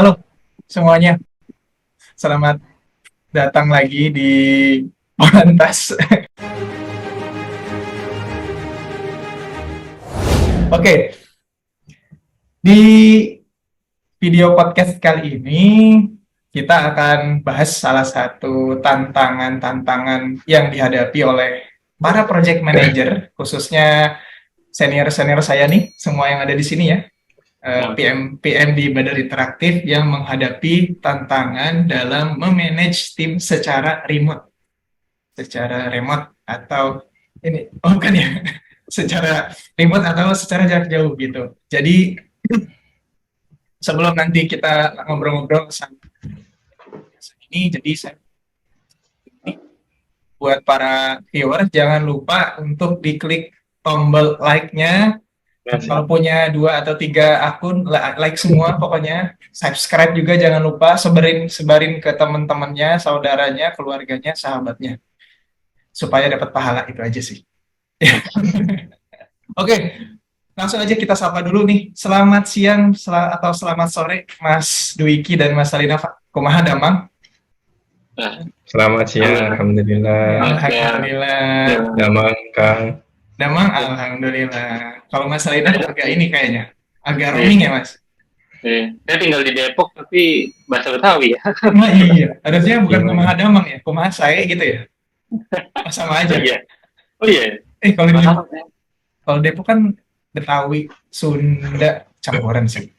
Halo semuanya, selamat datang lagi di Polantas. Oke, di video podcast kali ini kita akan bahas salah satu tantangan-tantangan yang dihadapi oleh para project manager, khususnya senior-senior saya nih, semua yang ada di sini ya, PM di Badar Interaktif yang menghadapi tantangan dalam memanage tim secara remote atau ini bukan ya, secara remote atau secara jarak jauh gitu. Jadi sebelum nanti kita ngobrol-ngobrol sama ini, jadi saya buat para viewer jangan lupa untuk diklik tombol like-nya. Kalau punya 2 atau 3 akun, like semua pokoknya. Subscribe juga jangan lupa, sebarin ke teman-temannya, saudaranya, keluarganya, sahabatnya, supaya dapat pahala. Itu aja sih. Oke, langsung aja kita sapa dulu nih. Selamat siang atau selamat sore, Mas Dwiki dan Mas Salina. Kumaha damang? Selamat siang, alhamdulillah. Alhamdulillah. Damang, Kang. Damang, alhamdulillah. Kalau Mas Salina agak ini kayaknya, agak roaming ya Mas? Saya tinggal di Depok tapi bahasa Betawi ya. Nah, iya, harusnya bukan kumaha damang ya, kumaha saya gitu ya. Sama aja. Iya. Oh iya. Kalau Depok kan Betawi, Sunda, campuran sih.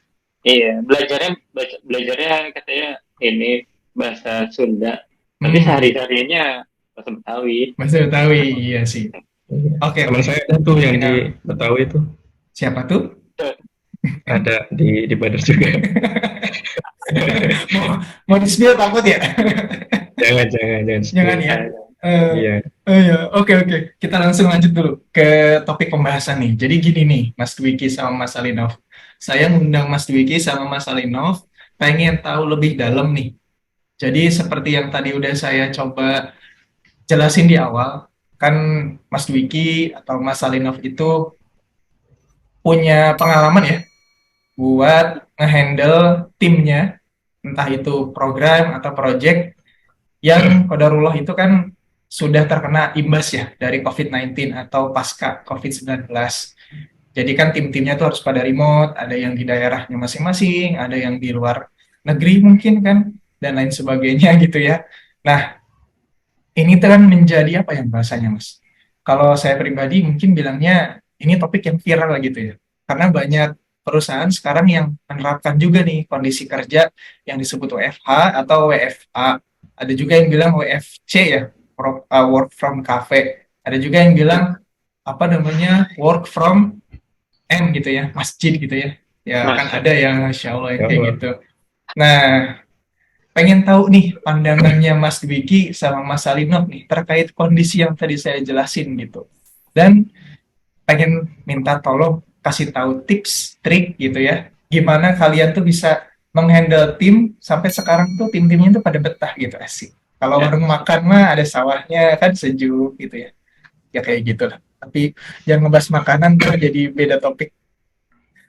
Iya, belajarnya katanya ini bahasa Sunda. Tapi sehari-harinya bahasa Betawi. Bahasa Betawi, iya sih. Oke. Teman saya ada tuh yang di Betawi tuh. Siapa tuh? Ada di Badar juga. mau di-spill takut ya? Jangan ya. Iya. Iya, oke. Kita langsung lanjut dulu ke topik pembahasan nih. Jadi gini nih, Mas Dwiki sama Mas Salinov. Saya ngundang Mas Dwiki sama Mas Salinov, pengen tahu lebih dalam nih. Jadi seperti yang tadi udah saya coba jelasin di awal, kan Mas Dwiki atau Mas Salinov itu punya pengalaman ya buat ngehandle timnya, entah itu program atau project yang qadarullah itu kan sudah terkena imbas ya dari COVID-19 atau pasca COVID-19. Jadi kan tim-timnya tuh harus pada remote, ada yang di daerahnya masing-masing, ada yang di luar negeri mungkin kan, dan lain sebagainya gitu ya. Nah, ini tuh kan menjadi apa yang bahasanya, Mas? Kalau saya pribadi mungkin bilangnya ini topik yang viral gitu ya. Karena banyak perusahaan sekarang yang menerapkan juga nih kondisi kerja yang disebut WFH atau WFA. Ada juga yang bilang WFC ya, work from cafe. Ada juga yang bilang apa namanya work from M gitu ya, masjid gitu ya. Ya kan ada yang Masya Allah yang kayak gitu. Nah, pengen tahu nih pandangannya Mas Dwiki sama Mas Salinov nih terkait kondisi yang tadi saya jelasin gitu. Dan pengen minta tolong kasih tahu tips, trik gitu ya. Gimana kalian tuh bisa menghandle tim sampai sekarang tuh tim-timnya tuh pada betah gitu asik. Kalau warung makan mah ada sawahnya kan sejuk gitu ya. Ya kayak gitu lah. Tapi yang ngebahas makanan tuh jadi beda topik.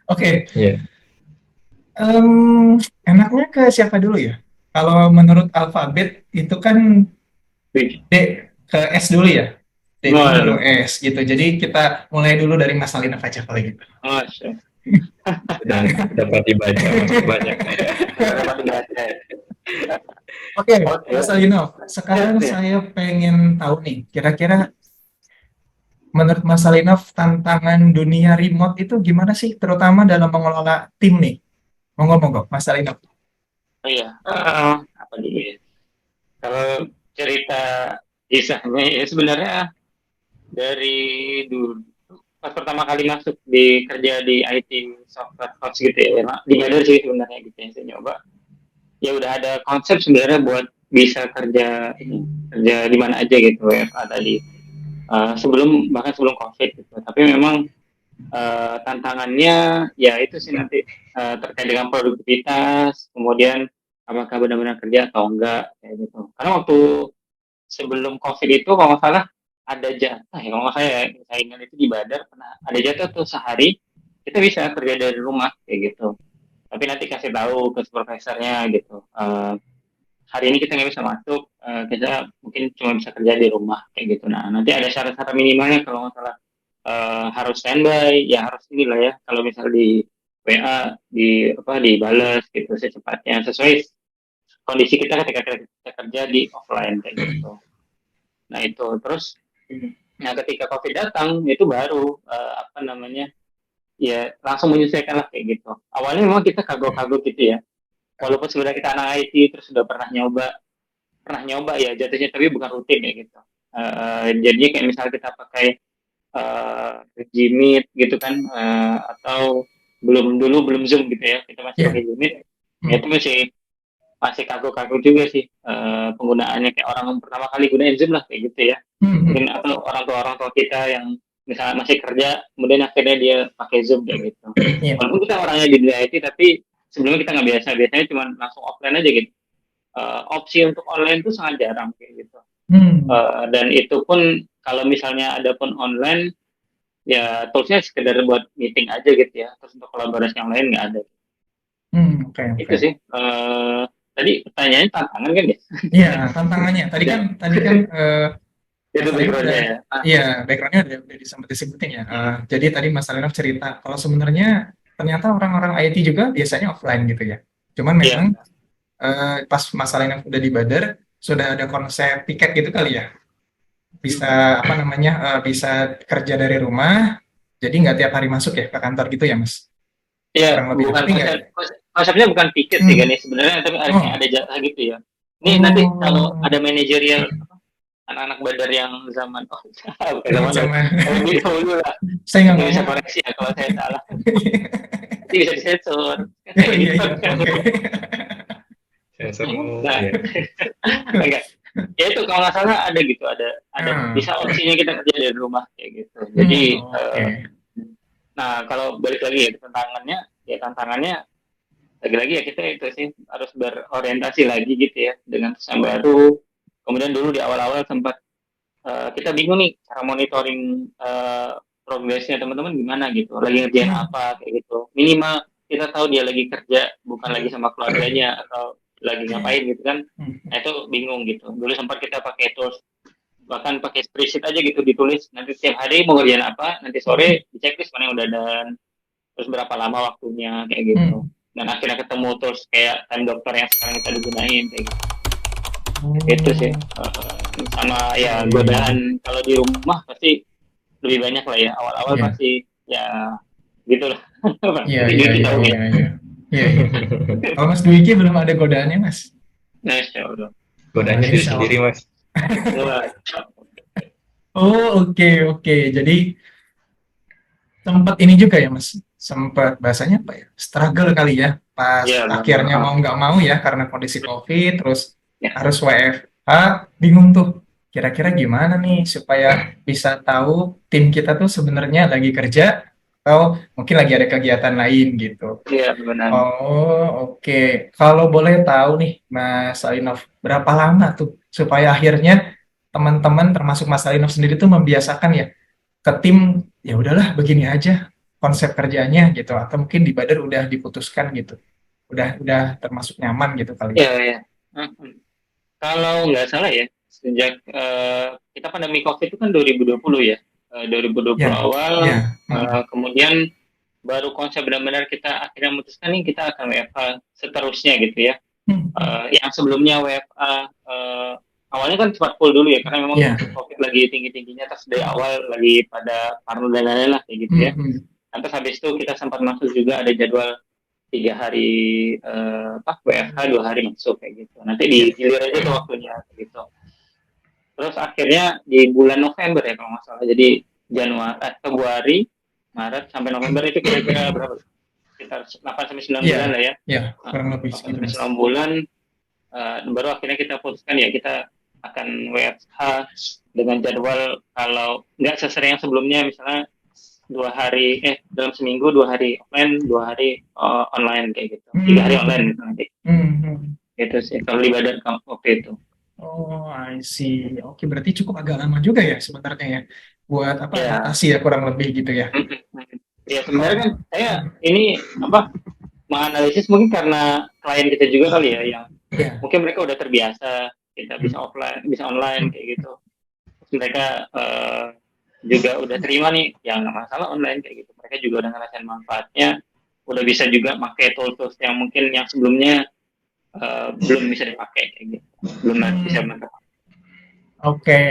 Oke. Iya. Enaknya ke siapa dulu ya? Kalau menurut alfabet itu kan D ke S dulu ya. D dulu baru S gitu. Jadi kita mulai dulu dari Mas Salinov aja kalau gitu. Dapat dibaca banyak. Oke, Mas Salinov. Sekarang saya pengen tahu nih, kira-kira menurut Mas Salinov tantangan dunia remote itu gimana sih, terutama dalam mengelola tim nih? Monggo, Mas Salinov. Oh iya, apa dulu ya? Kalau cerita kisahnya ya sebenarnya dari dulu pas pertama kali masuk di kerja di IT software house gitu ya, di Badar sih sebenarnya gitu ya, saya nyoba. Ya udah ada konsep sebenarnya buat bisa kerja di mana aja gitu WFA tadi. Bahkan sebelum COVID gitu. Tapi memang tantangannya ya itu sih nanti terkait dengan produktivitas, kemudian apakah benar-benar kerja atau enggak kayak gitu. Karena waktu sebelum COVID itu kalau nggak salah ada jatah ya, kalau nggak saya ingat itu di Badar pernah ada jatah tuh sehari kita bisa kerja dari rumah kayak gitu. tapi nanti kasih tahu ke supervisornya gitu. Hari ini kita nggak bisa masuk, kita mungkin cuma bisa kerja di rumah kayak gitu. Nah, nanti ada syarat-syarat minimalnya kalau nggak salah. Harus standby, ya harus inilah ya. Kalau misal di WA dibales gitu secepatnya sesuai kondisi kita ketika kita kerja di offline kayak gitu. Nah itu terus, nah ketika COVID datang itu baru ya langsung menyesuaikan lah kayak gitu. Awalnya memang kita kagok-kagok gitu ya. Walaupun sebenarnya kita anak IT terus sudah pernah nyoba ya jatuhnya tapi bukan rutin ya gitu. Jadinya kayak misal kita pakai Gmeet gitu kan, atau belum Zoom gitu ya, kita masih Iya. pakai Gmeet. Ya itu Hmm. masih kagok-kagok juga sih, penggunaannya kayak orang yang pertama kali gunain Zoom lah kayak gitu ya. Hmm. Mungkin atau orang tua kita yang misalnya masih kerja kemudian akhirnya dia pakai Zoom kayak gitu. Iya. Walaupun kita orangnya di dunia IT tapi sebelumnya kita nggak biasanya cuma langsung offline aja gitu. Opsi untuk online itu sangat jarang kayak gitu. Hmm. Dan itu pun kalau misalnya ada pun online ya toolsnya sekedar buat meeting aja gitu ya, terus untuk kolaborasi yang lain nggak ada. Oke, Itu oke. sih, tadi pertanyaannya tantangan kan ya. Iya, tantangannya. Tadi kan Itu Mas Alino backgroundnya udah, ya. iya, backgroundnya udah sempat disebutin ya. Jadi tadi Mas Alino cerita kalau sebenarnya ternyata orang-orang IT juga biasanya offline gitu ya. Cuman memang Iya, pas Mas Alino udah di Badar sudah ada konsep tiket gitu kali ya. Bisa apa namanya, bisa kerja dari rumah. Jadi nggak tiap hari masuk ya ke kantor gitu ya, Mas? iya, Kurang lebih bukan ngerti nggak ya? konsepnya bukan tiket sih kan Hmm. ya sebenarnya, tapi ada kayak Oh, ada jatah gitu ya. Ini nanti kalau oh, ada manajerial oke. anak-anak Badar yang zaman bukan Jangan zaman sama. lebih dahulu lah, Saya nggak nanti bisa ngomong. koreksi ya kalau saya salah, nanti bisa disensor Oh kayak iya gitu iya, kan. oke. Sensor mau Nah, ya. enggak. Ya itu kalau nggak salah ada gitu, ada Ah, bisa opsinya kita kerja dari rumah kayak gitu. Jadi oke. nah kalau balik lagi ya tantangannya lagi-lagi ya kita itu sih harus berorientasi lagi gitu ya dengan sistem baru. Kemudian dulu di awal-awal sempat kita bingung nih cara monitoring progresnya teman-teman gimana gitu, lagi ngerjain Hmm, apa kayak gitu. Minimal kita tahu dia lagi kerja, bukan lagi sama keluarganya atau lagi ngapain gitu kan. hmm, Nah, itu bingung gitu. Dulu sempat kita pakai tools, bahkan pakai spreadsheet aja gitu ditulis nanti setiap hari mau ngerjain apa, nanti hmm, sore dicek mana yang udah dan terus berapa lama waktunya kayak gitu. hmm. Dan akhirnya ketemu tools kayak time doctor yang sekarang kita digunain kayak gitu. Itu sih, Oh, sama iya ya iya iya. godaan kalau di rumah pasti lebih banyak lah ya, awal-awal Iya pasti ya gitulah. iya Nanti iya Juti iya tahu ya. iya iya. Iya iya. Kalau Mas Dwiki belum ada godaannya, Mas. Nah, ya udah. Godanya diri Masya sendiri, Allah. Mas. Wah, Oh, oke oke. Jadi sempat ini juga ya, Mas. Sempat bahasanya apa ya? Struggle kali ya. Pas ya benar. akhirnya mau nggak mau ya karena kondisi COVID, terus Ya, harus WFH, bingung tuh. Kira-kira gimana nih supaya bisa tahu tim kita tuh sebenarnya lagi kerja atau mungkin lagi ada kegiatan lain gitu. ya benar. Oh, oke. Kalau boleh tahu nih, Mas Alinov, berapa lama tuh supaya akhirnya teman-teman termasuk Mas Alinov sendiri tuh membiasakan ya ke tim, ya udahlah begini aja konsep kerjanya gitu, atau mungkin di Badar udah diputuskan gitu, udah termasuk nyaman gitu kali ya. Ya, ya. Hmm. Kalau nggak salah ya, sejak kita pandemi COVID itu kan 2020 ya, 2020 Ya, awal, ya. kemudian baru konsep benar-benar kita akhirnya memutuskan nih kita akan WFH seterusnya gitu ya. Yang sebelumnya WFA awalnya kan cepat full dulu ya karena memang Ya. COVID lagi tinggi-tingginya, terus dari awal lagi pada parno dan lain-lain lah kayak gitu ya. Nah, terus habis itu kita sempat masuk juga ada jadwal 3 hari WFH 2 hari masuk kayak gitu. Nanti Ya. digilir aja tuh waktunya kayak gitu. Terus akhirnya di bulan November ya kalau nggak salah. Jadi Februari, Maret sampai November itu kira-kira berapa? Sekitar 8 sampai 9 bulan Ya. lah ya. Ya, kurang lebih 8 segitu sampai Mas. 9 bulan, baru akhirnya kita putuskan ya kita akan WFH dengan jadwal kalau nggak sesering yang sebelumnya, misalnya 2 hari dalam seminggu 2 hari offline, 2 hari online kayak gitu, 3 hari online Hmm. gitu nanti. Hmm. Itu sih kalau di badan waktu itu. Oh, I see. Oke, berarti cukup agak lama juga ya sebenarnya ya buat apa Ya, adaptasi ya kurang lebih gitu ya. ya sebenarnya kan Oh. saya ini apa menganalisis mungkin karena klien kita juga kali ya, yang Iya. mungkin mereka udah terbiasa kita bisa Hmm. offline, bisa online kayak gitu. Terus mereka juga udah terima nih, yang nggak masalah online kayak gitu. Mereka juga udah ngerasain manfaatnya, udah bisa juga pakai tools-tools yang mungkin yang sebelumnya belum bisa dipakai kayak gitu, belum bisa Hmm. mereka. Oke.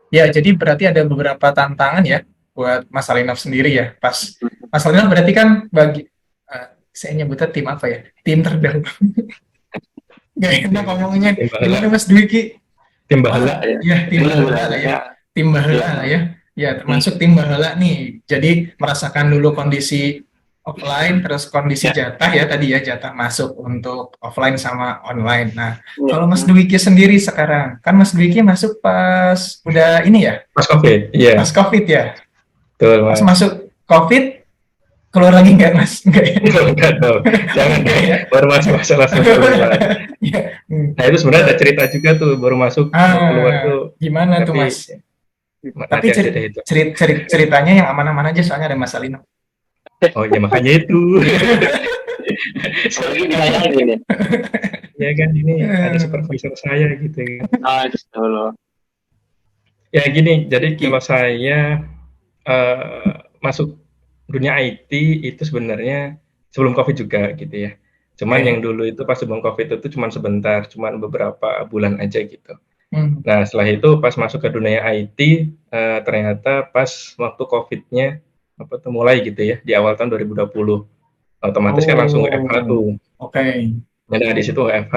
Ya, jadi berarti ada beberapa tantangan ya buat Mas Alinov sendiri ya. Pas Mas Alinov berarti kan bagi saya nyebutnya tim apa ya? Tim terdahulu. Gak enak tim ngomongnya. tim Gimana bahala Mas Dwiki? tim bahala. Wah, Ya, ya tim baheula lah ya. ya, Tim ya. baheula lah ya. Ya, termasuk tim baheula nih. Jadi merasakan dulu kondisi offline, terus kondisi Ya. jatah ya tadi ya, jatah masuk untuk offline sama online. Nah, Ya. kalau Mas Dwiki sendiri sekarang, kan Mas Dwiki masuk pas udah ini ya, Pas COVID, iya, pas COVID ya. betul Pas mas. masuk COVID, keluar lagi nggak Mas? Nggak ya? Enggak dong, jangan Nggak dong. ya? Baru masuk masalah langsung keluar. Ya. Nah itu sebenarnya ada cerita juga tuh, baru masuk mau keluar tuh, Gimana tuh tapi Mas? Tapi nanti aja deh itu. ceritanya yang aman-aman aja soalnya ada Mas Alino. Oh ya makanya itu. Apalagi ditayangin ya. Ya kan ini ada supervisor saya gitu kan. Ah, itu loh. Ya gini, jadi Ki. kalau saya masuk dunia IT itu sebenarnya sebelum COVID juga gitu ya. Cuman Oke. yang dulu itu pas sebelum COVID itu cuman sebentar, cuman beberapa bulan aja gitu. Hmm. Nah setelah itu pas masuk ke dunia IT ternyata pas waktu COVID-nya apa tuh mulai gitu ya di awal tahun 2020 otomatis kan langsung WFH Oh, tuh. oke. Nah di situ WFH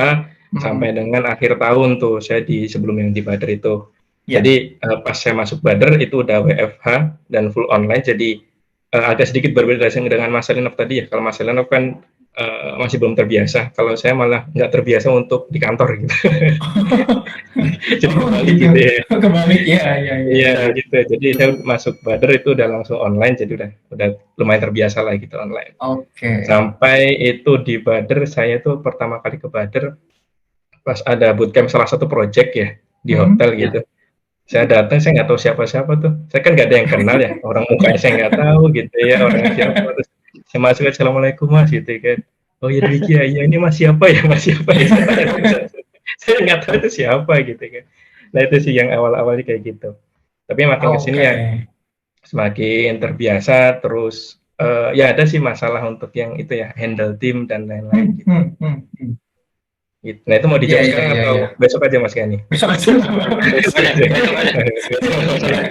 Hmm. sampai dengan akhir tahun tuh saya di sebelum yang di Badr itu. Ya. Jadi pas saya masuk Badr itu udah WFH dan full online. Jadi agak sedikit berbeda dengan Mas Elinov tadi ya. Kalau Mas Elinov kan masih belum terbiasa. Kalau saya malah nggak terbiasa untuk di kantor gitu. Jadi Oh kembali gitu. gitu ya. Kebalik ya, ya, ya. Iya gitu. Jadi saya masuk Badr itu udah langsung online. Jadi udah lumayan terbiasa lah gitu online. Oke. Sampai itu di Badr saya tuh pertama kali ke Badr pas ada bootcamp salah satu project ya di Hmm. hotel gitu. Saya datang, saya nggak tahu siapa-siapa tuh. Saya kan nggak ada yang kenal ya, orang mukanya saya nggak tahu gitu ya, orangnya siapa. Terus saya masuk, assalamualaikum mas gitu kan. Oh ya Dwiki ya, ini mas siapa ya, mas siapa ya. Saya tanya terus. Saya nggak tahu itu siapa gitu kan. Nah itu sih yang awal-awalnya kayak gitu. Tapi makin kesini Oke. ya semakin terbiasa, terus ya ada sih masalah untuk yang itu ya, handle tim dan lain-lain Hmm, gitu. hmm, hmm, hmm. Gitu. Nah itu mau Iya, dijawab iya, sekarang iya, atau iya. besok aja Mas Gani? Besok aja. Besok aja, besok aja. Ya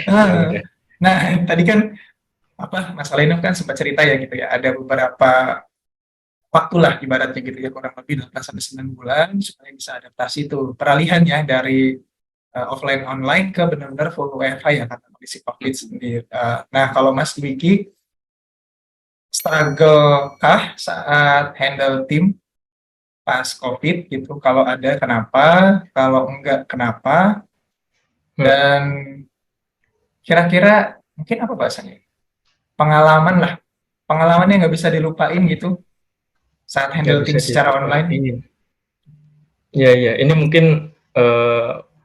Ah, udah. Nah, tadi kan apa Mas Alino kan sempat cerita ya gitu ya, ada beberapa waktu lah ibaratnya gitu ya, kurang lebih 8 sampai 9 bulan supaya bisa adaptasi tuh peralihan ya dari offline online ke benar-benar full WFH ya karena kondisi COVID sendiri. Nah, kalau Mas Dwiki struggle kah saat handle tim pas COVID gitu? Kalau ada kenapa? Kalau enggak kenapa? Dan kira-kira mungkin apa bahasanya? Pengalaman lah, pengalaman yang nggak bisa dilupain gitu saat Nggak handle bisa tim secara online. dilupain. Iya, iya. Ini mungkin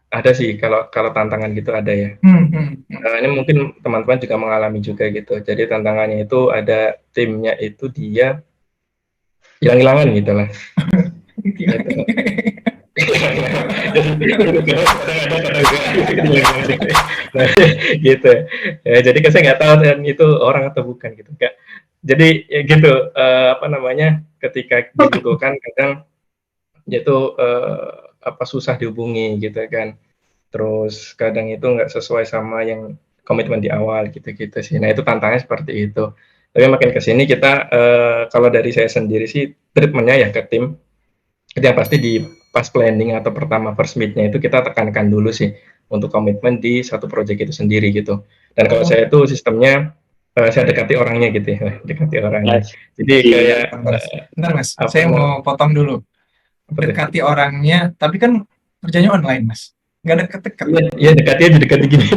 ada sih kalau kalau tantangan gitu ada ya. Hmm, hmm, hmm. Ini mungkin teman-teman juga mengalami juga gitu. Jadi tantangannya itu ada timnya itu dia hilang-hilangan gitu lah. Gitu. Nah, gitu. Ya, jadi kan saya nggak tahu dan itu orang atau bukan gitu. Nggak. Jadi ya gitu apa namanya ketika dibutuhkan kadang itu apa susah dihubungi gitu kan. Terus kadang itu nggak sesuai sama yang komitmen di awal gitu-gitu sih. Nah itu tantangannya seperti itu. Tapi makin kesini kita kalau dari saya sendiri sih treatmentnya ya ke tim. Itu yang pasti di pas planning atau pertama first meet-nya itu kita tekankan dulu sih untuk komitmen di satu project itu sendiri gitu. Dan kalau Oh, saya itu sistemnya saya dekati orangnya gitu ya, dekati orangnya. Yes. Jadi Iya. kayak bentar Mas, apa saya mau potong dulu. apa tuh? Dekati orangnya, tapi kan kerjanya online Mas, nggak deket-deket. Iya, ya dekati aja dekati gini.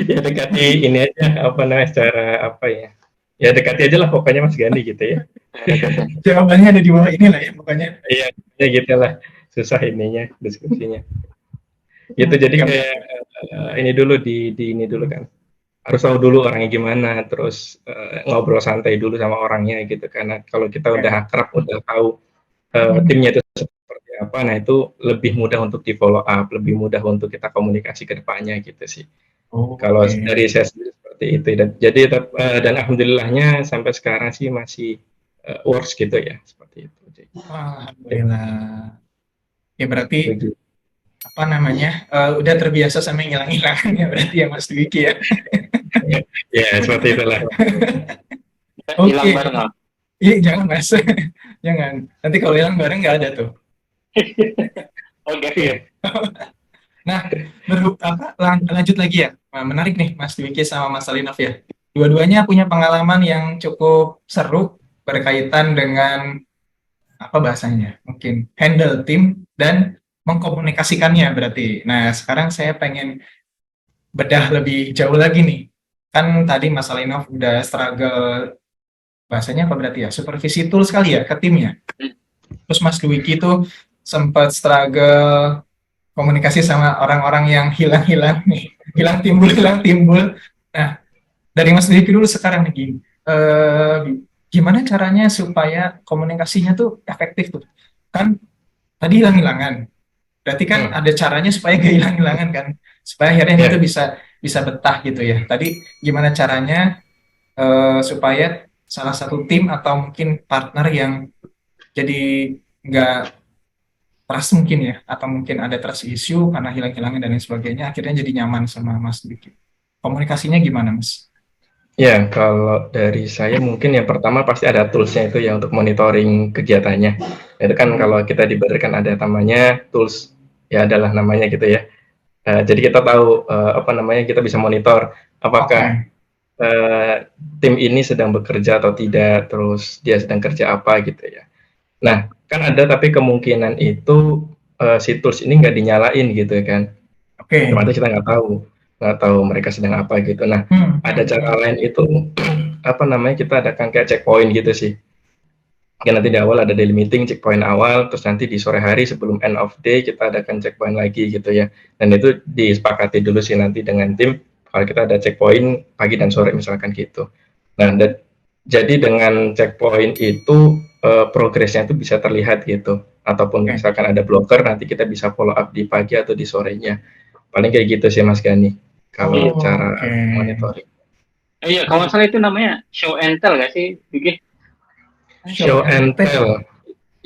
Ya dekati ini aja apa namanya secara apa ya? Ya dekati aja lah pokoknya Mas Gani gitu ya. Jawabannya ada di bawah ini lah ya, pokoknya. Iya, ya gitu lah. Susah ininya deskripsinya. Gitu jadi Oke, kayak ini dulu di ini dulu kan. harus tahu dulu orangnya gimana, terus ngobrol santai dulu sama orangnya gitu. Karena kalau kita udah akrab, udah tahu timnya itu seperti apa, nah itu lebih mudah untuk di follow up, lebih mudah untuk kita komunikasi ke depannya gitu sih. Kalau Oke. dari saya sendiri seperti itu, dan jadi dan alhamdulillahnya sampai sekarang sih masih works gitu ya, seperti itu. Jadi, Alhamdulillah. Ya berarti begitu. apa namanya? Udah terbiasa sama yang hilang-hilangan ya berarti ya Mas Dwiki ya. Ya, seperti itulah. Hilang Oke. bareng. Iya, jangan Mas. Jangan. Nanti kalau hilang bareng nggak ada tuh. Oke, Oke. Nah, lanjut lagi ya. Nah, menarik nih Mas Dwiki sama Mas Salinov ya. Dua-duanya punya pengalaman yang cukup seru berkaitan dengan apa bahasanya? Mungkin handle tim dan mengkomunikasikannya berarti. Nah, sekarang saya pengen bedah lebih jauh lagi nih. Kan tadi Mas Salinov udah struggle bahasanya apa berarti ya? Supervisi tool sekali ya ke timnya. Terus Mas Dwiki itu sempat struggle komunikasi sama orang-orang yang hilang-hilang nih, hilang timbul. Nah, dari Mas Dwiki dulu sekarang nih, eh, gimana caranya supaya komunikasinya tuh efektif tuh? Kan tadi hilang-hilangan, berarti kan ada caranya supaya gak hilang-hilangan kan, supaya akhirnya itu Ya, bisa bisa betah gitu ya. Tadi gimana caranya supaya salah satu tim atau mungkin partner yang jadi nggak trust mungkin ya, atau mungkin ada trust issue karena hilang-hilangan dan lain sebagainya, akhirnya jadi nyaman sama Mas Diki. Komunikasinya gimana, Mas? ya, kalau dari saya mungkin yang pertama pasti ada toolsnya itu ya untuk monitoring kegiatannya. Itu kan kalau kita diberikan ada namanya tools, ya adalah namanya gitu ya. Jadi kita tahu apa namanya, kita bisa monitor apakah Oke, tim ini sedang bekerja atau tidak, terus dia sedang kerja apa gitu ya. Nah, kan ada tapi kemungkinan itu si tools ini nggak dinyalain gitu kan. oke. Otomatis kita nggak tahu mereka sedang apa gitu. Nah, ada cara Hmm. lain itu apa namanya, kita adakan kayak checkpoint gitu sih. Mungkin nanti di awal ada daily meeting, checkpoint awal, terus nanti di sore hari sebelum end of day kita adakan checkpoint lagi gitu ya. Dan itu disepakati dulu sih nanti dengan tim, kalau kita ada checkpoint pagi dan sore misalkan gitu. Nah, jadi dengan checkpoint itu progresnya itu bisa terlihat gitu. Ataupun Oke. misalkan ada blocker, nanti kita bisa follow up di pagi atau di sorenya. Paling kayak gitu sih Mas Gani, kalau cara Oke. monitoring. Iya, kalau nggak salah itu namanya show and tell nggak sih, Vicky? Show Show and and tell. tell.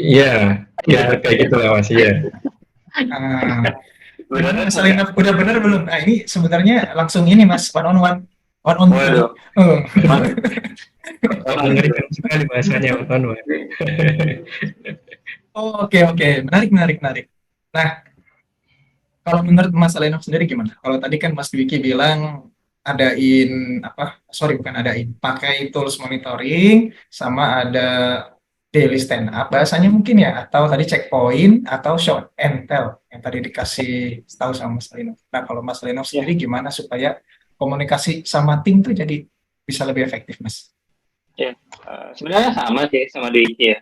Iya, ya kayak gitu lah Mas. Iya. Ah, gimana Benar Mas nggak? Alina? Udah bener belum? Nah, ini sebenarnya langsung ini Mas, one on one, one on two. Waduh, Oh. Mengerikan sekali bahasanya Mas. Oke, oke. Menarik, menarik, menarik. Nah, kalau menurut Mas Alina sendiri gimana? Kalau tadi kan Mas Dwiki bilang adain apa? Sorry, bukan adain. Pakai tools monitoring sama ada daily stand up. Bahasanya mungkin ya, atau tadi checkpoint atau show and tell yang tadi dikasih tahu sama Mas Alina. Nah, kalau Mas Alina ya. sendiri gimana supaya komunikasi sama tim tuh jadi bisa lebih efektif, Mas? Sebenarnya sama sih sama Dwiki ya.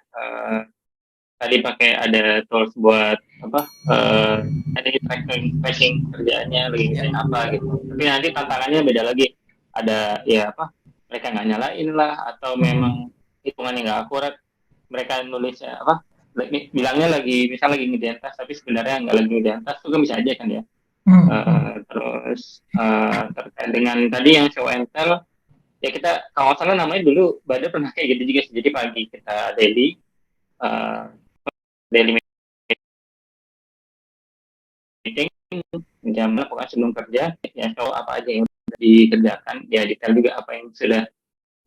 Tadi pakai ada tools buat apa? Ada tracking kerjaannya lagi Ya. ngerjain apa gitu. Tapi nanti tantangannya beda lagi. Ada ya apa? Mereka nggak nyalain lah atau memang hitungannya nggak akurat. Mereka nulisnya apa? Bilangnya lagi misal lagi ngerjain tas tapi sebenarnya nggak lagi ngerjain tas itu kan bisa aja kan ya. Terus terkait dengan tadi yang show and tell ya kita kalau nggak salah namanya dulu Bada pernah kayak gitu juga sih. Jadi pagi kita daily meeting jam pokoknya sebelum kerja ya show apa aja yang sudah dikerjakan ya detail juga apa yang sudah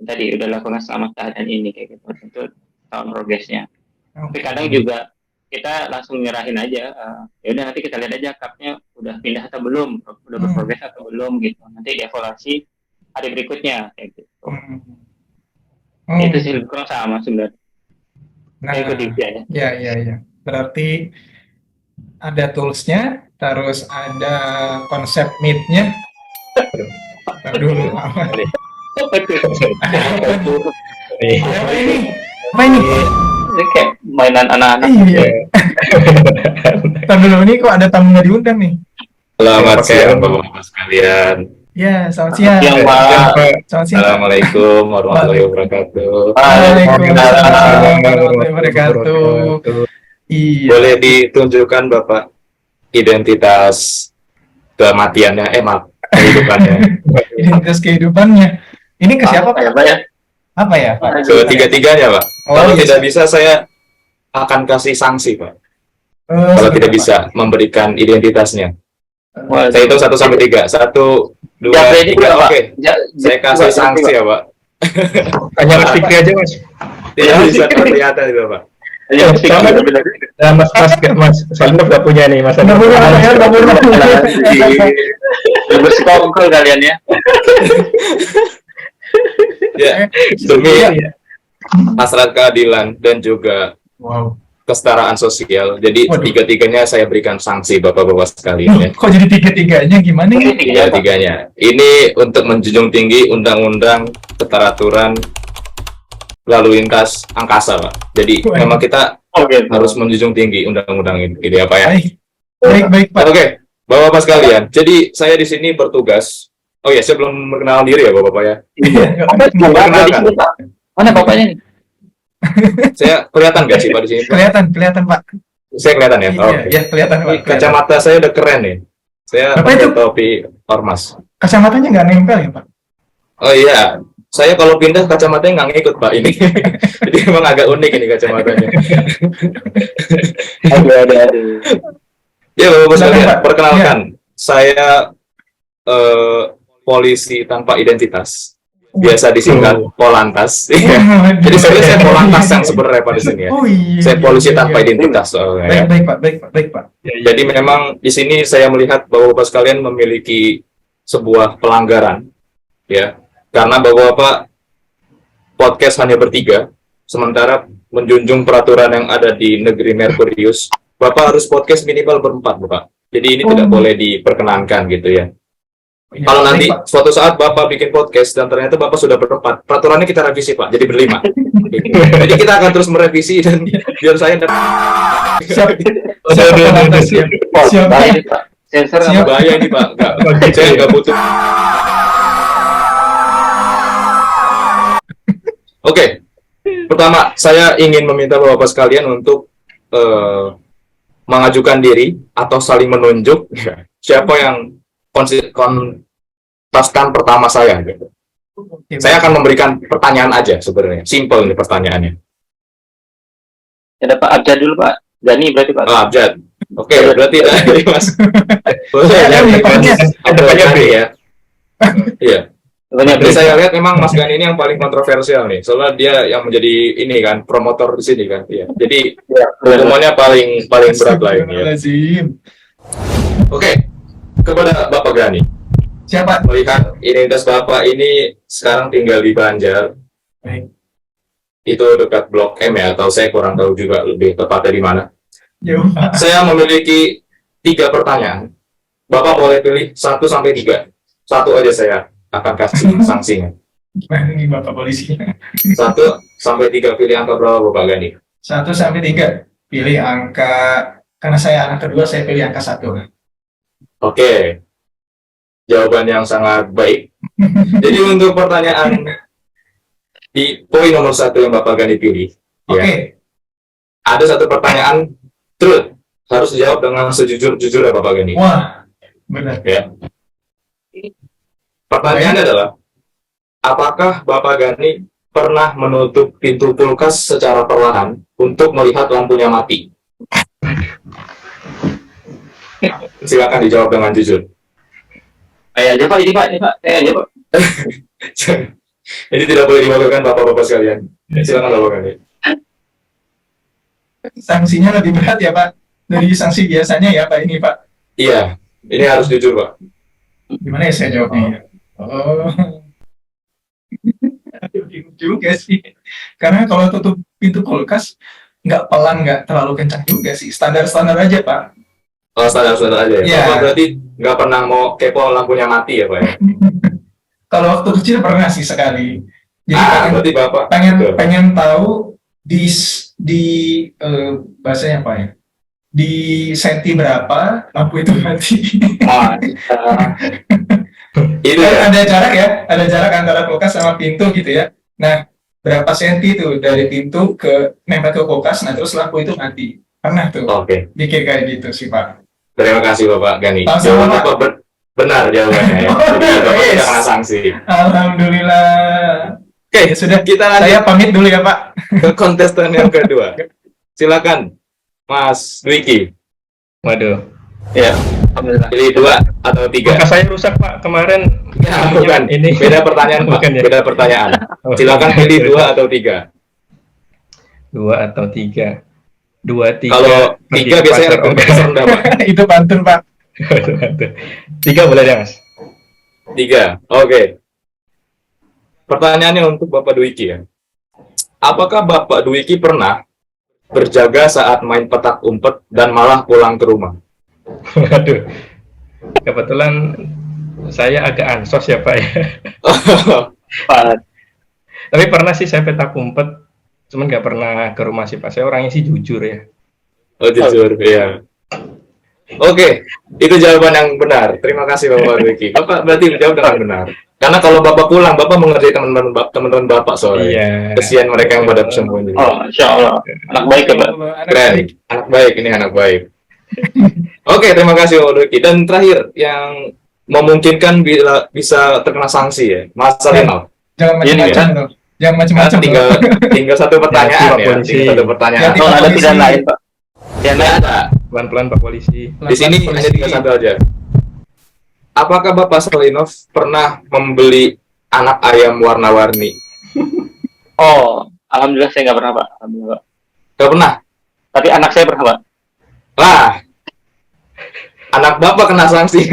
tadi udah lakukan selama keadaan ini kayak gitu itu tahun progresnya. Tapi kadang juga kita langsung nyerahin aja ya udah nanti kita lihat aja cupnya udah pindah atau belum, udah berprogres atau belum gitu, nanti dievaluasi hari berikutnya kayak gitu. Itu sih kurang sama sebenarnya. Nah, Kayak ikut aja. ya. Berarti ada toolsnya, terus ada konsep meet-nya. Ntar dulu, apa? Apa ini? Apa ini? Ini kayak mainan anak-anak. Iya. Ntar dulu, ini kok ada tamu nggak diundang nih? Selamat siang Bapak-Bapak sekalian. Ya, selamat siang. Yang Pak. Selamat siang, Pak. Assalamualaikum warahmatullahi wabarakatuh. Waalaikumsalam warahmatullahi wabarakatuh. Iya. Boleh ditunjukkan Bapak identitas kematiannya, kehidupannya. Identitas kehidupannya. Ini ke siapa, Pak? Pak ya? Apa ya, Pak? Ketiga-tiganya, Pak. Oh, Kalau iya, tidak siap. bisa, saya akan kasih sanksi, Pak. Oh, Kalau tidak sebentar, bisa memberikan identitasnya. Wah, Saya hitung 1 sampai 3. 1, 2, Japri 3. juga, Pak. Oke. Saya kasih sanksi ya, Pak. Hanya Mas Fikri aja Mas. Tidak bisa kelihatan itu, Pak. Ya, Sama. Nah, Mas Salmo nggak punya nih Mas. Nggak punya, Pak, ya, nggak punya. bersekongkol kalian ya. Ya, demi hasrat keadilan dan juga Wow. kesetaraan sosial. Jadi Waduh. tiga-tiganya saya berikan sanksi Bapak-bapak sekalian ya. Kok jadi tiga-tiganya gimana ya? Tiga-tiganya. Ini untuk menjunjung tinggi undang-undang keteraturan lalu lintas angkasa, Pak. Jadi Waduh. memang kita Oke. harus menjunjung tinggi undang-undang ini, gitu ya, Pak ya. Baik, Pak. Oke, Bapak-bapak sekalian. Jadi saya di sini bertugas. Oh ya, saya belum mengenal diri ya, Bapak-bapak ya. Perkenalkan. Mana bapaknya nih? Saya kelihatan nggak sih Pak di sini? Kelihatan, Pak. Saya kelihatan ya. Iya, Oke. ya, kelihatan, Pak. Ini kacamata saya udah keren nih. Saya Apa pakai itu? topi ormas. Kacamatanya nggak nempel ya, Pak? Oh iya, saya kalau pindah kacamatanya nggak ngikut Pak ini. Jadi emang agak unik ini kacamatanya. Aduh. Ya Bapak Silakan, sekalian, Pak. perkenalkan saya polisi tanpa identitas. Biasa disingkat Polantas. Jadi sebenarnya saya Polantas yang sebenarnya Pak di sini ya. Oh iya. Saya polisi iya, tanpa iya. identitas soalnya ya. Baik, Pak. Baik, Pak. Jadi memang di sini saya melihat Bapak-bapak sekalian memiliki sebuah pelanggaran, ya, karena Bapak-bapak podcast hanya bertiga, sementara menjunjung peraturan yang ada di negeri Merkurius, Bapak harus podcast minimal berempat, Bapak. Jadi ini tidak boleh diperkenankan gitu ya. Iya, Kalau baik, nanti Pak. suatu saat Bapak bikin podcast dan ternyata Bapak sudah berempat, peraturannya kita revisi Pak, jadi berlima. Jadi kita akan terus merevisi dan biar saya Siap. Siap, Pak. Siap. Siap. Bahaya, Pak. Sensor Siap. apa? bahaya ini Pak. Saya nggak butuh. Oke, pertama saya ingin meminta Bapak sekalian untuk mengajukan diri atau saling menunjuk siapa yang kontestan pertama saya. Gitu. Oke, Saya akan memberikan pertanyaan aja sebenarnya, simple ini pertanyaannya. Ada Pak Abjad dulu Pak. Gani berarti Pak. Oh, Abjad. Oke, berarti dari Mas. Boleh Ada ya, depannya. ada banyak nih ya. Iya. Banyak Jadi saya lihat memang Mas Gani ini yang paling kontroversial nih. Soalnya dia yang menjadi ini kan promotor di sini kan. Iya. Jadi hukumannya paling berat lah ini ya. Astagfirullahaladzim. Oke. Kepada Bapak Gani, Siapa? melihat identitas Bapak ini sekarang tinggal di Banjar. Baik. Itu dekat Blok M ya, atau saya kurang tahu juga lebih tepatnya di mana. Jauh, Pak. Saya memiliki 3 pertanyaan. Bapak boleh pilih 1 sampai 3. 1 aja saya akan kasih sanksinya. Gimana nih Bapak polisinya? 1 sampai 3 pilih angka berapa Bapak Gani? 1 sampai 3. Pilih angka, karena saya anak kedua, saya pilih angka 1. Oke. Jawaban yang sangat baik. Jadi untuk pertanyaan di poin nomor 1 yang Bapak Gani pilih, Oke. ya, ada satu pertanyaan truth, harus dijawab dengan sejujur-jujurnya Bapak Gani. Wah, benar. Ya. Pertanyaannya adalah, apakah Bapak Gani pernah menutup pintu kulkas secara perlahan untuk melihat lampunya mati? Silakan dijawab dengan jujur. Saya aja Pak, ini Pak. Saya aja Pak. Ini tidak boleh diwakilkan Bapak-bapak sekalian. Silakan Bapak Gani. Sanksinya lebih berat ya Pak dari sanksi biasanya ya Pak ini Pak. Iya, ini harus jujur Pak. Gimana ya saya jawabnya? Oh, aduh, bingung juga sih. Karena kalau tutup pintu kulkas nggak pelan, nggak terlalu kencang juga sih. Standar-standar aja Pak. Oh, standar-standar aja ya. Iya. Bapak berarti nggak pernah mau kepo lampunya mati ya Pak ya? Kalau waktu kecil pernah sih sekali. Jadi Berarti Bapak pengen tahu di bahasanya apa ya? Di senti berapa lampu itu mati. Itu Kan ya. ada jarak antara kulkas sama pintu gitu ya. Nah, berapa senti tuh dari pintu ke nempel ke kulkas, nah terus lampu itu mati. Pernah tuh Oke. bikin kayak gitu sih, Pak. Terima kasih Bapak Gani. Sama-sama, Jawaban Pak. Bapak benar jawabannya ya. Jadi Bapak Yes. tidak kena sanksi. Alhamdulillah. Oke, Ya sudah, kita saya lanjut pamit dulu ya, Pak. ke kontestan yang kedua. Silakan, Mas Dwiki. Waduh. Ya, alhamdulillah. Pilih 2 atau 3. Maka saya rusak Pak kemarin. Ya, bukan. Ini. Beda pertanyaan, Pak. Bukan ya? Beda pertanyaan. Silakan pilih 2 atau 3. 2 atau 3. 2, 3. Kalau 3 biasanya elektabilitas rendah, Pak. Itu pantun, Pak. 3 boleh ya, Mas? 3. Oke. Pertanyaannya untuk Bapak Dwiki ya. Apakah Bapak Dwiki pernah berjaga saat main petak umpet dan malah pulang ke rumah? Waduh. Kebetulan saya agak ansos ya Pak ya. Pak. Tapi pernah sih saya petak umpet, cuman nggak pernah ke rumah sih Pak. Saya orangnya sih jujur ya. Oh, jujur, iya. Oke, itu jawaban yang benar. Terima kasih Bapak Dwiki. Bapak berarti menjawab dengan benar. Karena kalau Bapak pulang, Bapak mengerjain teman-teman Bapak soalnya. Iya. Kesian mereka yang pada bersembunyi. Oh, insya Allah. Anak baik ya, Pak. Keren. Anak baik, ini anak baik. Oke, terima kasih Bapak Dwiki. Dan terakhir, yang memungkinkan bisa terkena sanksi ya, Mas Salino. Jangan Ini macam-macam ya. loh. Jangan macam-macam tinggal loh. tinggal satu pertanyaan Pak ya. polisi. Tinggal satu pertanyaan. Jadi, Oh, ada polisi. pilihan lain, Pak. Pilihan lain. Ada. Pelan-pelan Pak polisi. Di sini hanya 3 satu aja. Apakah Bapak Salinov pernah membeli anak ayam warna-warni? Oh, alhamdulillah saya nggak pernah, Pak. Alhamdulillah, Pak. Gak pernah. Tapi anak saya pernah, Pak. Lah, anak Bapak kena sanksi.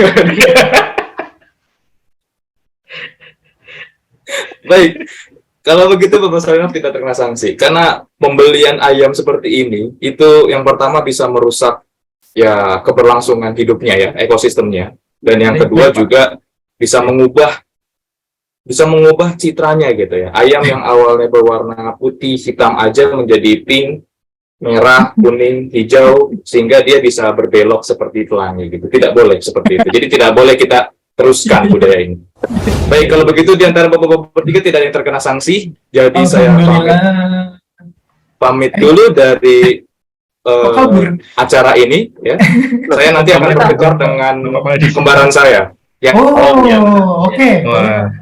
Baik, kalau begitu Bapak Salinov tidak terkena sanksi. Karena pembelian ayam seperti ini, itu yang pertama bisa merusak ya keberlangsungan hidupnya ya, ekosistemnya. Dan yang kedua juga bisa mengubah citranya gitu ya. Ayam yang awalnya berwarna putih, hitam aja menjadi pink, merah, kuning, hijau, sehingga dia bisa berbelok seperti pelangi gitu. Tidak boleh seperti itu. Jadi tidak boleh kita teruskan budaya ini. Baik, kalau begitu di antara bapak-bapak bertiga tidak ada yang terkena sanksi. Jadi saya Alhamdulillah. pamit dulu dari Kok kabur? acara ini ya. Saya nanti akan berkejar dengan kembaran saya. Ya, iya. Oke. Wah,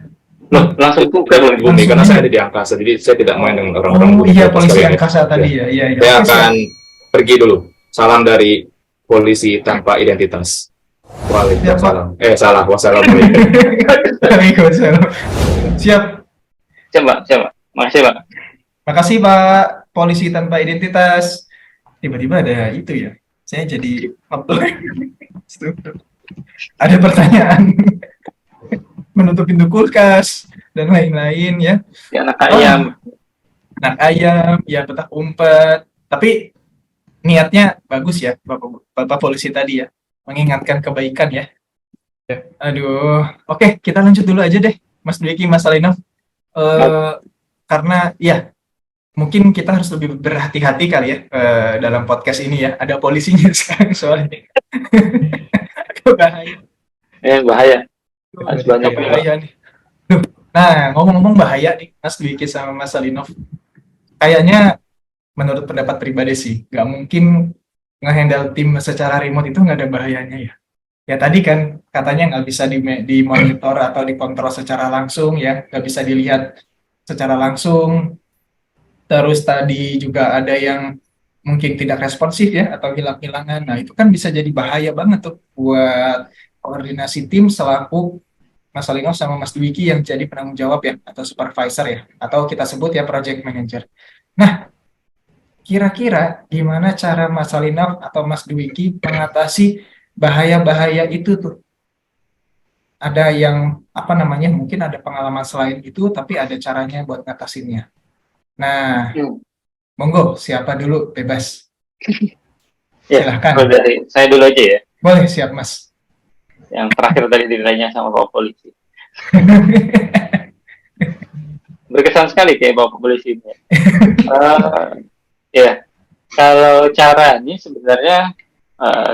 Loh, langsung buka loh. di bumi karena saya ada di angkasa. Jadi saya tidak main dengan orang-orang Oh bumi. iya, polisi Sekalian. angkasa tadi ya. Iya, iya. Saya Oke, akan pergi dulu. Salam dari polisi tanpa identitas. Waalaikumsalam. Salah. Wassalamualaikum. siap. Waalaikumsalam. Siap. Siapa? Makasih, Pak. Makasih Pak, polisi tanpa identitas. Tiba-tiba ada itu ya. Saya jadi ada pertanyaan menutup pintu kulkas dan lain-lain ya. Ya, anak ayam. Anak ayam, ya petak umpet. Tapi niatnya bagus ya, Bapak polisi tadi ya, mengingatkan kebaikan ya. Aduh, oke, kita lanjut dulu aja deh, Mas Dwiki, Mas Salinov. Karena ya mungkin kita harus lebih berhati-hati kali ya dalam podcast ini ya. Ada polisinya sekarang soalnya. Bahaya. Bahaya. Harus banyak Bahaya nih. Duh. Nah, ngomong-ngomong bahaya nih, Mas Dwiki sama Mas Salinov. Kayaknya menurut pendapat pribadi sih, nggak mungkin nge-handle tim secara remote itu nggak ada bahayanya ya. Ya tadi kan katanya nggak bisa dimonitor atau dikontrol secara langsung ya, nggak bisa dilihat secara langsung. Terus tadi juga ada yang mungkin tidak responsif ya atau hilang-hilangan. Nah itu kan bisa jadi bahaya banget tuh buat koordinasi tim selaku Mas Salinov sama Mas Dwiki yang jadi penanggung jawab ya atau supervisor ya atau kita sebut ya project manager. Nah kira-kira gimana cara Mas Salinov atau Mas Dwiki mengatasi bahaya-bahaya itu tuh? Ada yang apa namanya mungkin ada pengalaman selain itu tapi ada caranya buat ngatasinnya. Nah, monggo siapa dulu bebas. Ya, Silahkan. kalau dari saya dulu aja ya. Boleh, siap Mas. Yang terakhir tadi ditanya sama Bapak polisi. Berkesan sekali kayak Bapak polisi ini. Ya, kalau caranya sebenarnya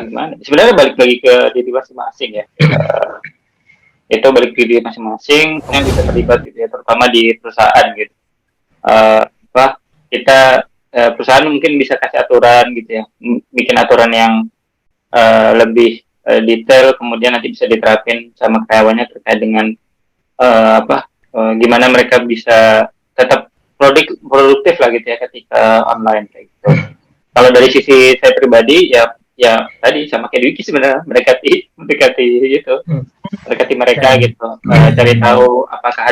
gimana? Sebenarnya balik lagi ke diri masing-masing ya. itu balik ke diri masing-masing yang bisa terlibat gitu ya, terutama di perusahaan gitu. Apa kita perusahaan mungkin bisa kasih aturan gitu ya, bikin aturan yang lebih detail, kemudian nanti bisa diterapin sama karyawannya terkait dengan gimana mereka bisa tetap produktif lah gitu ya ketika online kayak gitu. Kalau dari sisi saya pribadi ya tadi sama kayak Dwiki sebenarnya mendekati gitu, mendekati mereka gitu, cari tahu apakah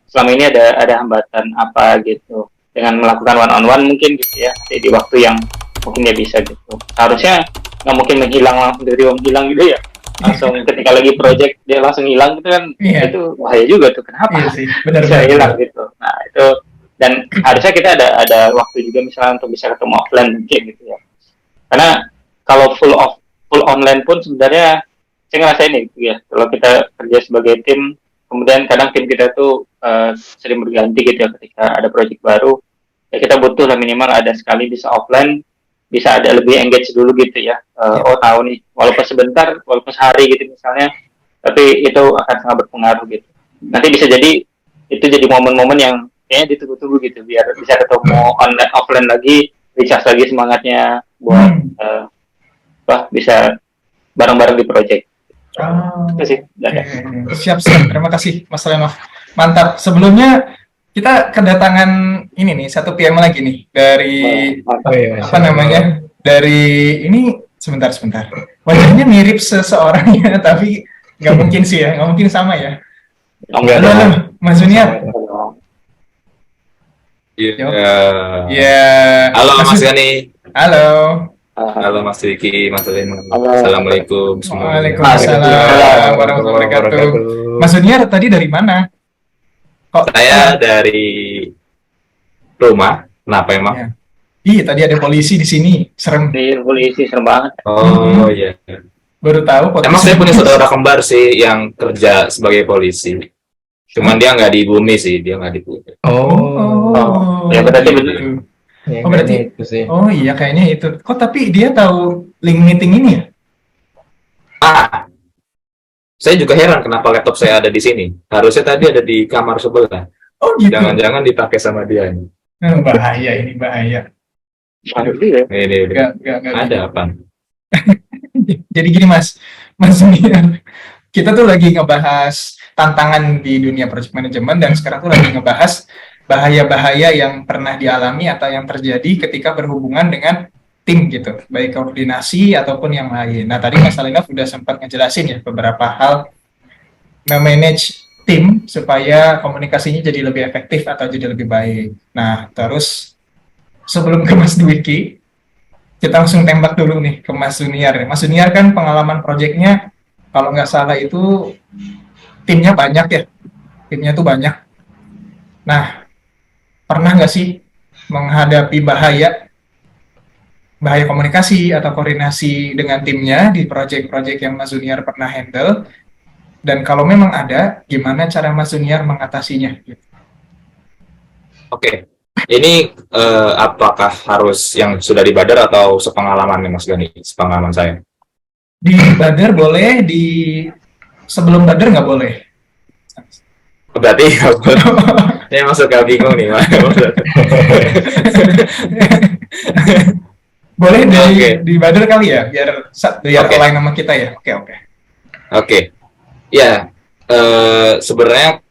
selama ini ada hambatan apa gitu, dengan melakukan one on one mungkin gitu ya, di waktu yang mungkin dia bisa gitu. Harusnya nggak mungkin langsung menghilang gitu ya, langsung ketika lagi project dia langsung hilang gitu kan. Itu bahaya juga tuh, kenapa bisa hilang gitu. Nah itu, dan harusnya kita ada waktu juga misalnya untuk bisa ketemu offline mungkin gitu ya, karena kalau full online pun sebenarnya saya ngerasain gitu ya, kalau kita kerja sebagai tim, kemudian kadang tim kita tuh sering berganti gitu ya, ketika ada project baru ya kita butuh lah minimal ada sekali bisa offline, bisa ada lebih engage dulu gitu ya. Oh tahu nih, walaupun sebentar, walaupun sehari gitu misalnya, tapi itu akan sangat berpengaruh gitu. Nanti bisa jadi itu jadi momen-momen yang kayaknya ditunggu-tunggu gitu, biar bisa ketemu online offline lagi, recharge lagi semangatnya buat bisa bareng-bareng di project. Itu sih. Siap. Terima kasih Mas Renov. Mantap. Sebelumnya kita kedatangan ini nih, satu PM lagi nih dari dari ini sebentar. Wajahnya mirip seseorang ya, tapi nggak mungkin sih ya, nggak mungkin sama ya. Halo, Mas Junior. Halo Mas Gani. Halo Mas Dwiki, Mas Lino. Assalamualaikum semua. Waalaikumsalam warahmatullahi wabarakatuh. Mas Junior tadi dari mana? Saya dari rumah. Kenapa emang? Ya. Iya, tadi ada polisi di sini. Serem. Polisi serem banget. Oh iya. Baru tahu polisi. Emang saya punya saudara kembar sih yang kerja sebagai polisi. Cuman dia nggak di bumi sih, dia nggak di bumi. Ya berarti benar. Berarti itu sih. Oh iya, kayaknya itu. Kok tapi dia tahu link meeting ini ya? Saya juga heran kenapa laptop saya ada di sini. Harusnya tadi ada di kamar sebelah. Oh gitu. Jangan-jangan dipakai sama dia ini. Bahaya. Ini. Ada apa? Jadi gini Mas Nian, kita tuh lagi ngebahas tantangan di dunia project management, dan sekarang tuh lagi ngebahas bahaya-bahaya yang pernah dialami atau yang terjadi ketika berhubungan dengan tim gitu, baik koordinasi ataupun yang lain. Nah tadi Mas Alinov udah sempat ngejelasin ya beberapa hal memanage tim supaya komunikasinya jadi lebih efektif atau jadi lebih baik. Nah terus sebelum ke Mas Dwiki, kita langsung tembak dulu nih ke Mas Junior. Mas Junior kan pengalaman proyeknya kalau nggak salah itu timnya banyak ya, timnya tuh banyak. Nah pernah nggak sih menghadapi bahaya komunikasi atau koordinasi dengan timnya di proyek-proyek yang Mas Junior pernah handle? Dan kalau memang ada, gimana cara Mas Junior mengatasinya? Oke. Ini apakah harus yang sudah di Badar atau sepengalaman nih Mas Gani? Sepengalaman saya. Di Badar boleh, di sebelum Badar nggak boleh. Berarti nggak boleh. Saya masuk ke bingung nih. Boleh di Badar kali ya, biar align sama kita ya. Oke. Ya, sebenarnya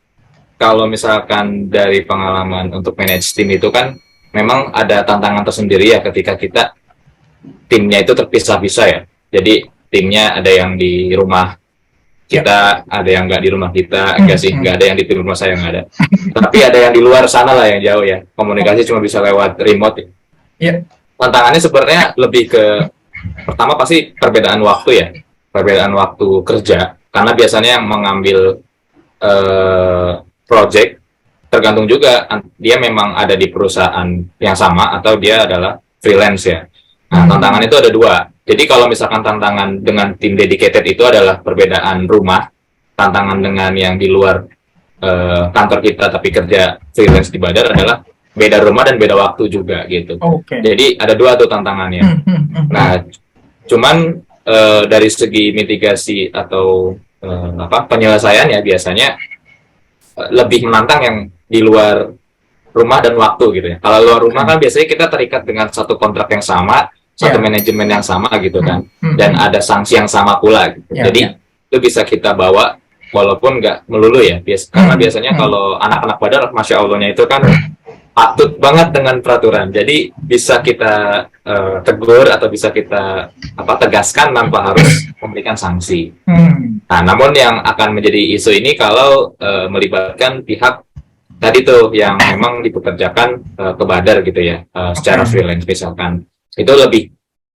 kalau misalkan dari pengalaman untuk manage tim itu kan memang ada tantangan tersendiri ya ketika kita timnya itu terpisah-pisah ya. Jadi timnya ada yang di rumah kita, ada yang nggak di rumah kita, enggak sih, nggak ada yang di tim rumah saya, nggak ada. Tapi ada yang di luar sana lah yang jauh ya. Komunikasi cuma bisa lewat remote. Iya. Tantangannya sebenarnya lebih ke pertama pasti perbedaan waktu ya, perbedaan waktu kerja, karena biasanya yang mengambil project tergantung juga dia memang ada di perusahaan yang sama atau dia adalah freelance ya. Nah, tantangan itu ada dua. Jadi kalau misalkan tantangan dengan tim dedicated itu adalah perbedaan rumah, tantangan dengan yang di luar kantor kita tapi kerja freelance di Badar adalah beda rumah dan beda waktu juga gitu. Jadi ada dua tuh tantangannya. Nah, cuman dari segi mitigasi atau penyelesaian ya biasanya lebih menantang yang di luar rumah dan waktu gitu ya. Kalau luar rumah kan biasanya kita terikat dengan satu kontrak yang sama, satu Ya. manajemen yang sama gitu kan, Hmm, dan hmm. ada sanksi yang sama pula gitu. Ya, Jadi ya. itu bisa kita bawa walaupun nggak melulu ya, karena biasanya Hmm. kalau anak-anak Badar, masya Allahnya itu kan patut banget dengan peraturan. Jadi bisa kita tegur atau bisa kita tegaskan tanpa harus memberikan sanksi. Hmm. Nah, namun yang akan menjadi isu ini kalau melibatkan pihak tadi tuh yang memang dipekerjakan ke Badar gitu ya, secara Oke. freelance misalkan. Itu lebih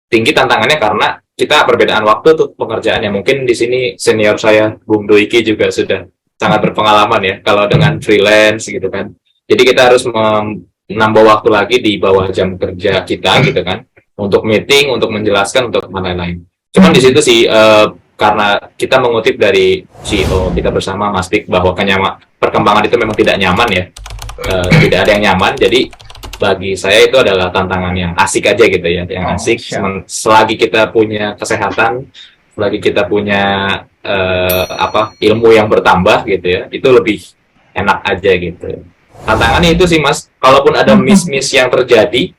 tinggi tantangannya karena kita perbedaan waktu tuh pengerjaannya. Mungkin di sini senior saya, Bung Doiki juga sudah sangat berpengalaman ya kalau dengan freelance gitu kan. Jadi kita harus menambah waktu lagi di bawah jam kerja kita gitu kan, untuk meeting, untuk menjelaskan, untuk lain-lain. Cuman di situ sih karena kita mengutip dari CEO kita bersama Mas Pik bahwa perkembangan itu memang tidak nyaman ya, tidak ada yang nyaman. Jadi bagi saya itu adalah tantangan yang asik aja gitu ya, yang Oh, asik. siap. Selagi kita punya kesehatan, selagi kita punya ilmu yang bertambah gitu ya, itu lebih enak aja gitu. Tantangannya itu sih Mas, kalaupun ada miss-miss yang terjadi,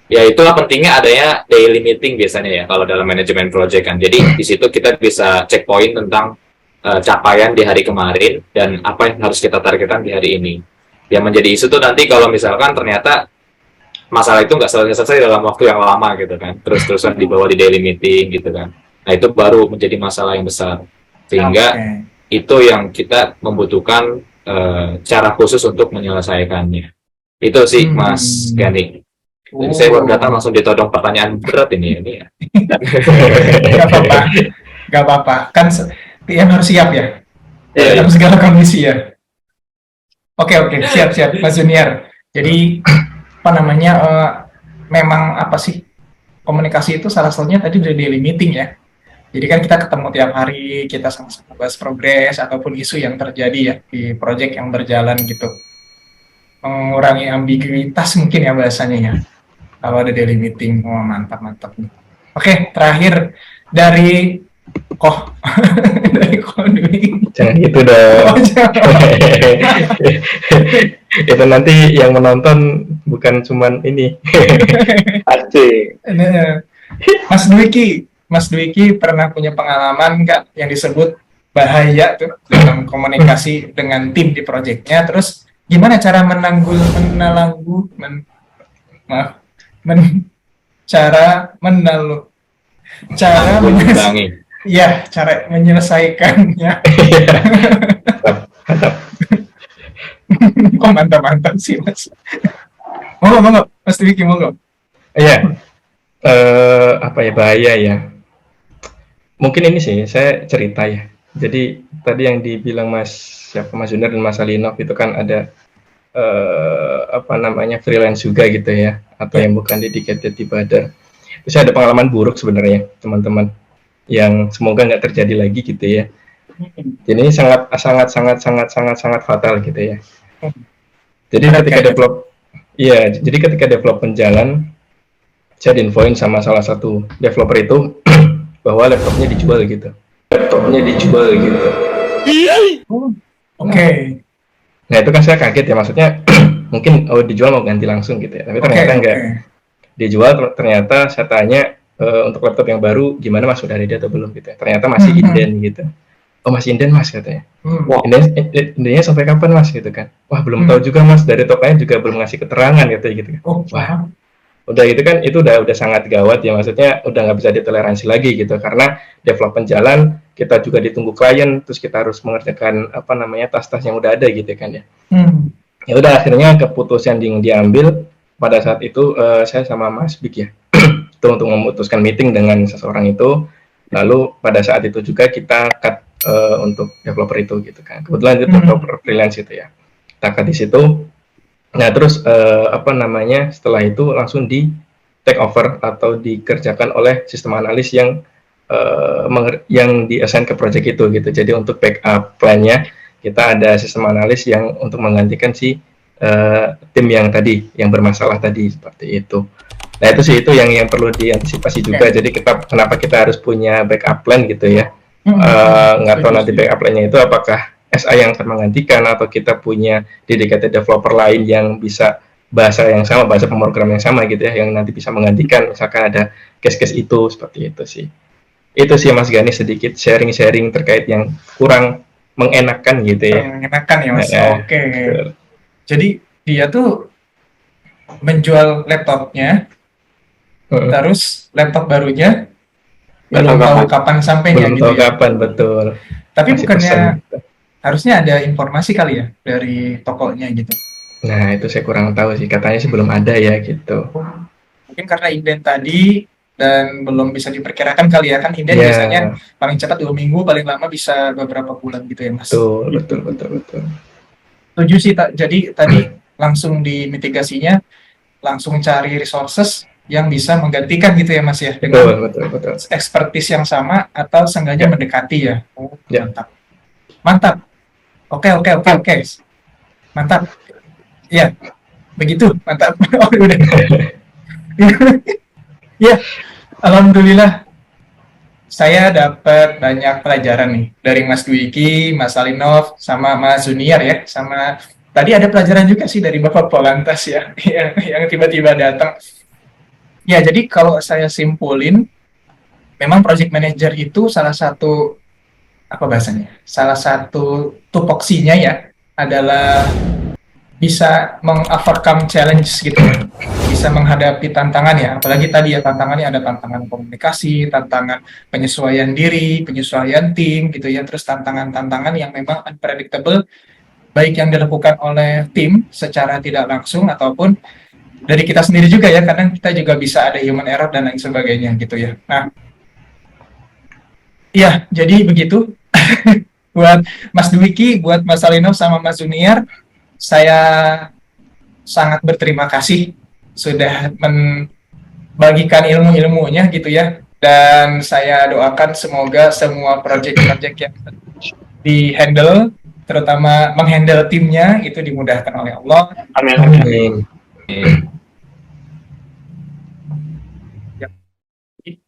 ya itulah pentingnya adanya daily meeting biasanya ya kalau dalam manajemen project kan. Jadi di situ kita bisa checkpoint tentang capaian di hari kemarin dan apa yang harus kita targetkan di hari ini. Yang menjadi isu tuh nanti kalau misalkan ternyata masalah itu nggak selesai dalam waktu yang lama gitu kan, terus-terusan dibawa di daily meeting gitu kan. Nah itu baru menjadi masalah yang besar. Sehingga Oke. itu yang kita membutuhkan cara khusus untuk menyelesaikannya. Itu sih Mas Gani. Jadi saya baru datang langsung ditodong pertanyaan berat ini ya. Gak apa-apa, gak apa-apa. Kan yang harus siap ya, Iya, dalam segala kondisi ya. Oke, siap, Mas Junior. Jadi apa namanya? Memang apa sih komunikasi itu salah satunya tadi dari daily meeting ya. Jadi kan kita ketemu tiap hari, kita sama-sama bahas progres ataupun isu yang terjadi ya di proyek yang berjalan gitu. Mengurangi ambiguitas mungkin ya bahasanya ya. Kalau ada daily meeting, wah mantap nih. Oke, terakhir dari dari Dwi. Jangan gitu dong. Oh, jangan. Itu nanti yang menonton bukan cuman ini. Pasti. Nah, Mas Dwiki pernah punya pengalaman nggak yang disebut bahaya tuh dalam komunikasi dengan tim di proyeknya? Terus gimana cara menanggulangi. cara menyelesaikannya. Oh, mantap sih Mas. Monggo, Mas Dwiki, monggo. Iya. Apa ya, bahaya ya. Mungkin ini sih saya cerita ya. Jadi tadi yang dibilang Mas Junior dan Mas Alinov itu kan ada freelance juga gitu ya, atau yang bukan dedicated di Badar. Terus ada pengalaman buruk sebenarnya teman-teman yang semoga nggak terjadi lagi gitu ya. Jadi ini sangat fatal gitu ya. Jadi ketika development jalan, saya diinfoin sama salah satu developer itu bahwa laptopnya dijual gitu. Oke. Nah itu kan saya kaget ya, maksudnya mungkin dijual mau ganti langsung gitu ya, tapi ternyata enggak. Dijual, ternyata saya tanya untuk laptop yang baru gimana Mas, sudah ready atau belum gitu ya. Ternyata masih inden gitu. Oh masih inden Mas katanya. Indennya sampai kapan Mas gitu kan. Wah belum tahu juga Mas, dari tokonya juga belum ngasih keterangan gitu. Oh, wah udah gitu kan, itu udah sangat gawat ya, maksudnya udah nggak bisa ditoleransi lagi gitu, karena development jalan, kita juga ditunggu klien, terus kita harus mengerjakan tas-tas yang udah ada gitu kan ya. Ya udah, akhirnya keputusan yang diambil pada saat itu saya sama Mas Bik ya itu untuk memutuskan meeting dengan seseorang itu, lalu pada saat itu juga kita cut untuk developer itu gitu kan, kebetulan itu developer freelance itu ya, kita cut di situ. Nah terus setelah itu langsung di take over atau dikerjakan oleh sistem analis yang di-assign ke project itu gitu. Jadi untuk backup plan-nya kita ada sistem analis yang untuk menggantikan si tim yang tadi yang bermasalah tadi, seperti itu. Nah itu yang perlu diantisipasi juga. Jadi kenapa kita harus punya backup plan gitu ya. nggak tahu nanti backup lainnya itu apakah SA yang akan menggantikan atau kita punya dedicated developer lain yang bisa bahasa yang sama, bahasa pemrograman yang sama gitu ya, yang nanti bisa menggantikan misalkan ada case-case itu, seperti itu sih. Itu sih Mas Gani sedikit sharing-sharing terkait yang kurang mengenakan gitu ya. Mengenakan ya Mas. Ya, Oke. betul. Jadi dia tuh menjual laptopnya, terus laptop barunya belum tahu kapan sampainya Belum gitu tahu ya. kapan, betul. Tapi Masih bukannya pesan. harusnya ada informasi kali ya dari tokonya gitu. Nah, itu saya kurang tahu sih. Katanya sih belum ada ya gitu. Mungkin karena inden tadi dan belum bisa diperkirakan kali ya, kan inden Ya, biasanya paling cepat 2 minggu, paling lama bisa beberapa bulan gitu ya Mas. betul. Setuju sih, jadi tadi langsung dimitigasinya, langsung cari resources yang bisa menggantikan gitu ya Mas ya, dengan Betul. expertise yang sama atau seenggaknya mendekati ya. Oh, Ya. Mantap. Oke. Mantap. Ya, begitu. Mantap. Oh, udah. Ya, alhamdulillah saya dapat banyak pelajaran nih dari Mas Dwiki, Mas Alinov, sama Mas Junior ya, sama tadi ada pelajaran juga sih dari Bapak Polantas ya, yang tiba-tiba datang. Ya, jadi kalau saya simpulin, memang project manager itu salah satu apa bahasanya? Salah satu tupoksinya ya adalah bisa mengovercome challenge gitu, bisa menghadapi tantangan ya, apalagi tadi ya tantangannya ada tantangan komunikasi, tantangan penyesuaian diri, penyesuaian tim gitu ya, terus tantangan-tantangan yang memang unpredictable, baik yang dilakukan oleh tim secara tidak langsung ataupun dari kita sendiri juga ya, karena kita juga bisa ada human error dan lain sebagainya gitu ya. Nah, iya, jadi begitu. Buat Mas Dwiki, buat Mas Alinov sama Mas Junior, saya sangat berterima kasih sudah membagikan ilmu-ilmunya gitu ya. Dan saya doakan semoga semua project-project yang di-handle, terutama menghandle timnya, itu dimudahkan oleh Allah. Amin.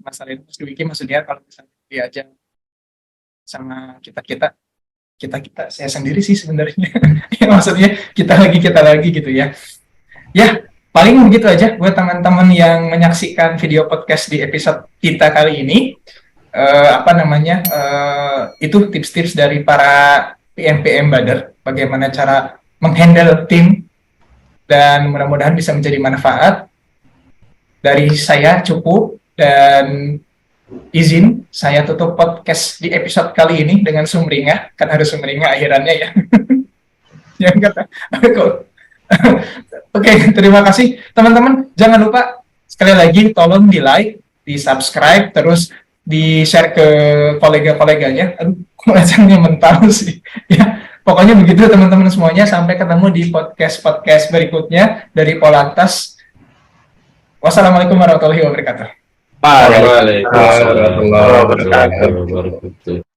Mas Alinov, Mas Dwiki, Mas Junior, kalau misalnya diajak sama kita saya sendiri sih sebenarnya. Ya, maksudnya kita lagi gitu ya. Ya, paling begitu aja buat teman-teman yang menyaksikan video podcast di episode kita kali ini. Itu tips-tips dari para PM Bader, bagaimana cara menghandle tim, dan mudah-mudahan bisa menjadi manfaat. Dari saya cukup, dan izin saya tutup podcast di episode kali ini dengan sumringah, kan harus sumringah akhirannya ya. Yang kata Oke, terima kasih teman-teman. Jangan lupa sekali lagi tolong di like, di subscribe, terus di share ke kolega-koleganya. Aduh, bacanya mental sih. Ya, pokoknya begitu teman-teman semuanya. Sampai ketemu di podcast berikutnya dari Polantas. Wassalamualaikum warahmatullahi wabarakatuh. Waalaikumsalam Warahmatullahi warahmatullahi wabarakatuh.